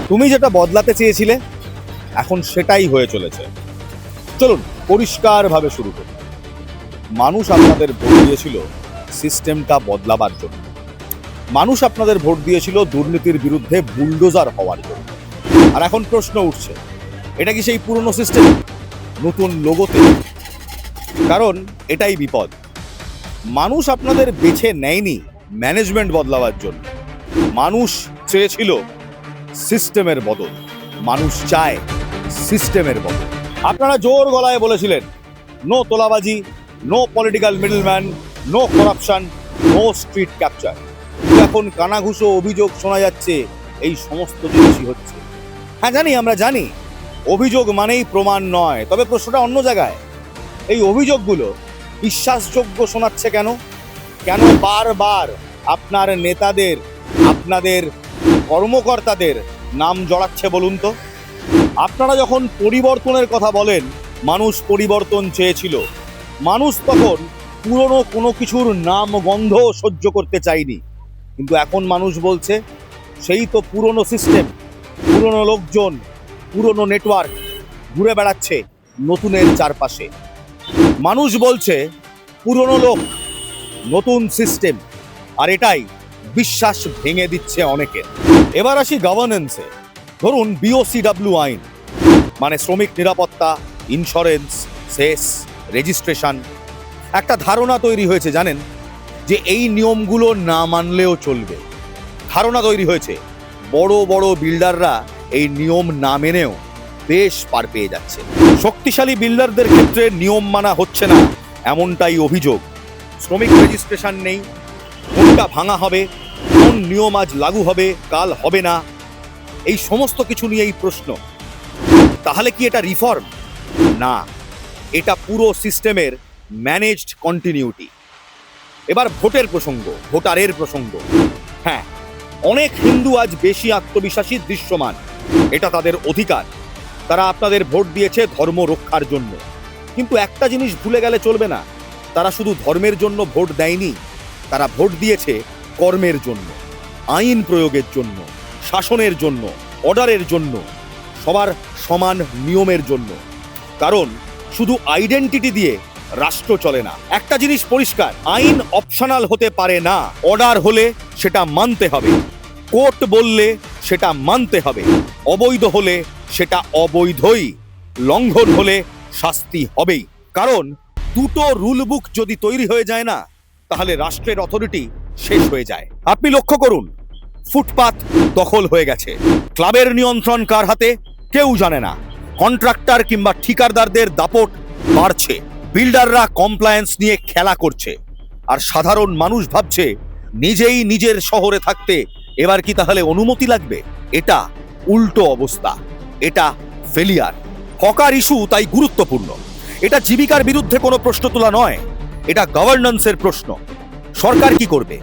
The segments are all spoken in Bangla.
তুমি যেটা বদলাতে চেয়েছিলে এখন সেটাই হয়ে চলেছে। চলুন পরিষ্কারভাবে শুরু করি। মানুষ আপনাদের ভোট দিয়েছিল সিস্টেমটা বদলাবার জন্য। মানুষ আপনাদের ভোট দিয়েছিল দুর্নীতির বিরুদ্ধে বুলডোজার হওয়ার জন্য। আর এখন প্রশ্ন উঠছে, এটা কি সেই পুরনো সিস্টেম নতুন লোগোতে? কারণ এটাই বিপদ। মানুষ আপনাদের বেছে নেয়নি ম্যানেজমেন্ট বদলাবার জন্য। মানুষ চেয়েছিল সিস্টেমের বদল। মানুষ চায় সিস্টেমের বদল। আপনারা জোর গলায় বলেছিলেন নো তোলাবাজি, no political middleman, no corruption, no street capture. এখন কানাঘুষো অভিযোগ শোনা যাচ্ছে এই সমস্ত জিনিসই হচ্ছে। হ্যাঁ জানি, আমরা জানি অভিযোগ মানেই প্রমাণ নয়, তবে প্রশ্নটা অন্য জায়গায়। এই অভিযোগগুলো বিশ্বাসযোগ্য শোনাচ্ছে কেন? কেন বারবার আপনার নেতাদের, আপনাদের কর্মকর্তাদের নাম জড়াচ্ছে বলুন তো? আপনারা যখন পরিবর্তনের কথা বলেন, মানুষ পরিবর্তন চেয়েছিল। মানুষ তখন পুরনো কোনো কিছুর নাম গন্ধ সহ্য করতে চায়নি। কিন্তু এখন মানুষ বলছে সেই তো পুরনো সিস্টেম, পুরনো লোকজন, পুরনো নেটওয়ার্ক ঘুরে বেড়াচ্ছে নতুনের চারপাশে। মানুষ বলছে পুরনো লোক, নতুন সিস্টেম, আর এটাই বিশ্বাস ভেঙে দিচ্ছে অনেকের। এবার আসি গভর্নেন্সে। ধরুন বিওসিডব্লিউ আইন, মানে শ্রমিক নিরাপত্তা, ইন্স্যুরেন্স, সেস, রেজিস্ট্রেশন। একটা ধারণা তৈরি হয়েছে জানেন, যে এই নিয়মগুলো না মানলেও চলবে। ধারণা তৈরি হয়েছে, বড় বড় বিল্ডাররা এই নিয়ম না মেনেও বেশ পার পেয়ে যাচ্ছে। শক্তিশালী বিল্ডারদের ক্ষেত্রে নিয়ম মানা হচ্ছে না, এমনটাই অভিযোগ। শ্রমিক রেজিস্ট্রেশন নেই, কোনটা ভাঙা হবে, কোন নিয়ম আজ লাগু হবে কাল হবে না, এই সমস্ত কিছু নিয়েই প্রশ্ন। তাহলে কি এটা রিফর্ম? না, এটা পুরো সিস্টেমের ম্যানেজড কন্টিনিউটি। এবার ভোটের প্রসঙ্গ, ভোটারের প্রসঙ্গ। হ্যাঁ, অনেক হিন্দু আজ বেশি আত্মবিশ্বাসী দৃশ্যমান। এটা তাদের অধিকার। তারা আপনাদের ভোট দিয়েছে ধর্ম রক্ষার জন্য। কিন্তু একটা জিনিস ভুলে গেলে চলবে না, তারা শুধু ধর্মের জন্য ভোট দেয়নি, তারা ভোট দিয়েছে কর্মের জন্য, আইন প্রয়োগের জন্য, শাসনের জন্য, অর্ডারের জন্য, সবার সমান নিয়মের জন্য। কারণ শুধু আইডেন্টিটি দিয়ে রাষ্ট্র চলে না। একটা জিনিস পরিষ্কার, আইন অপশনাল হতে পারে না। অর্ডার হলে সেটা মানতে হবে, কোর্ট বললে সেটা মানতে হবে, অবৈধ হলে সেটা অবৈধই, লঙ্ঘন হলে শাস্তি হবেই। কারণ দুটো রুল বুক যদি তৈরি হয়ে যায় না, তাহলে রাষ্ট্রের অথরিটি শেষ হয়ে যায়। আপনি লক্ষ্য করুন, ফুটপাত দখল হয়ে গেছে। ক্লাবের নিয়ন্ত্রণ কার হাতে কেউ জানে না। কন্ট্রাক্টর কিংবা ঠিকাদারদের দাপট বাড়ছে। বিল্ডাররা কমপ্লায়েন্স নিয়ে খেলা করছে, আর সাধারণ মানুষ ভাবছে নিজেই নিজের শহরে থাকতে এবার কি তাহলে অনুমতি লাগবে? এটা উল্টো অবস্থা, এটা ফেলিয়ার। হকার ইস্যু তাই গুরুত্বপূর্ণ। এটা জীবিকার বিরুদ্ধে কোনো প্রশ্ন তোলা নয়, এটা গভর্নেন্সের প্রশ্ন। সরকার কি করবে?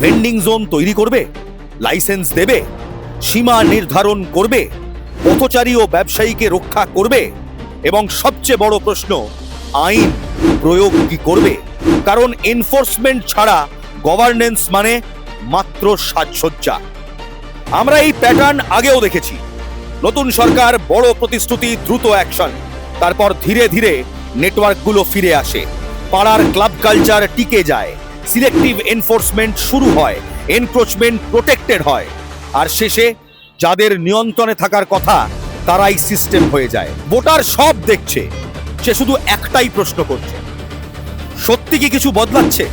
ভেন্ডিং জোন তৈরি করবে, লাইসেন্স দেবে, সীমা নির্ধারণ করবে, পথচারী ও ব্যবসায়ীকে রক্ষা করবে, এবং সবচেয়ে বড় প্রশ্ন, আইন প্রয়োগ কি করবে? কারণ এনফোর্সমেন্ট ছাড়া গভর্নেন্স মানে মাত্র সাজসজ্জা। আমরা এই প্যাটার্ন আগেও দেখেছি। নতুন সরকার, বড় প্রতিশ্রুতি, দ্রুত অ্যাকশন, তারপর ধীরে ধীরে নেটওয়ার্কগুলো ফিরে আসে, পাড়ার ক্লাব কালচার টিকে যায়, সিলেক্টিভ এনফোর্সমেন্ট শুরু হয়, এনক্রোচমেন্ট প্রোটেক্টেড হয়, আর শেষে যাদের নিয়ন্ত্রণে থাকার কথা তারাই সিস্টেম হয়ে যায়। ভোটার সব দেখছে, সে শুধু একটাই প্রশ্ন করছে, সত্যি কি কিছু বদলাচ্ছে,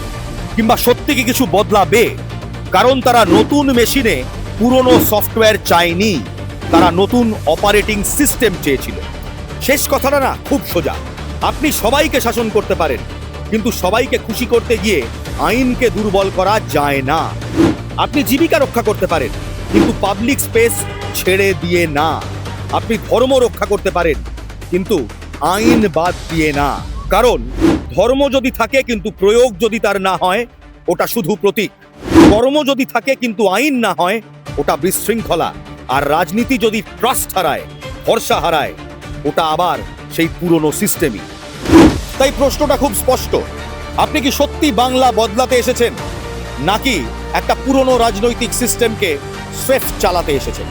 কিংবা সত্যি কি কিছু বদলাবে? কারণ তারা নতুন মেশিনে পুরনো সফটওয়্যার চায়নি, তারা নতুন অপারেটিং সিস্টেম চেয়েছিল। শেষ কথাটা না খুব সোজা, আপনি সবাইকে শাসন করতে পারেন, কিন্তু সবাইকে খুশি করতে গিয়ে আইনকে দুর্বল করা যায় না। আপনি জীবিকা রক্ষা করতে পারেন, কিন্তু পাবলিক স্পেস ছেড়ে দিয়ে না। আপনি ধর্ম রক্ষা করতে পারেন, কিন্তু আইন বাদ দিয়ে না। কারণ ধর্ম যদি থাকে কিন্তু প্রয়োগ যদি তার না হয়, ওটা শুধু প্রতীক। কর্ম যদি থাকে কিন্তু আইন না হয়, ওটা বিশৃঙ্খলা। আর রাজনীতি যদি ট্রাস্ট হারায়, ভরসা হারায়, ওটা আবার সেই পুরনো সিস্টেমই। তাই প্রশ্নটা খুব স্পষ্ট, আপনি কি সত্যি বাংলা বদলাতে এসেছেন, নাকি একটা পুরনো রাজনৈতিক সিস্টেমকে স্রেফ চালাতে এসেছেন?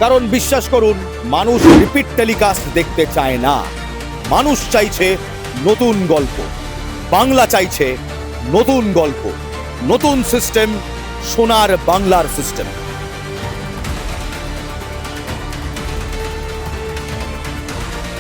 কারণ বিশ্বাস করুন, মানুষ রিপিট টেলিকাস্ট দেখতে চায় না। মানুষ চাইছে নতুন গল্প, বাংলা চাইছে নতুন গল্প, নতুন সিস্টেম, সোনার বাংলার সিস্টেম।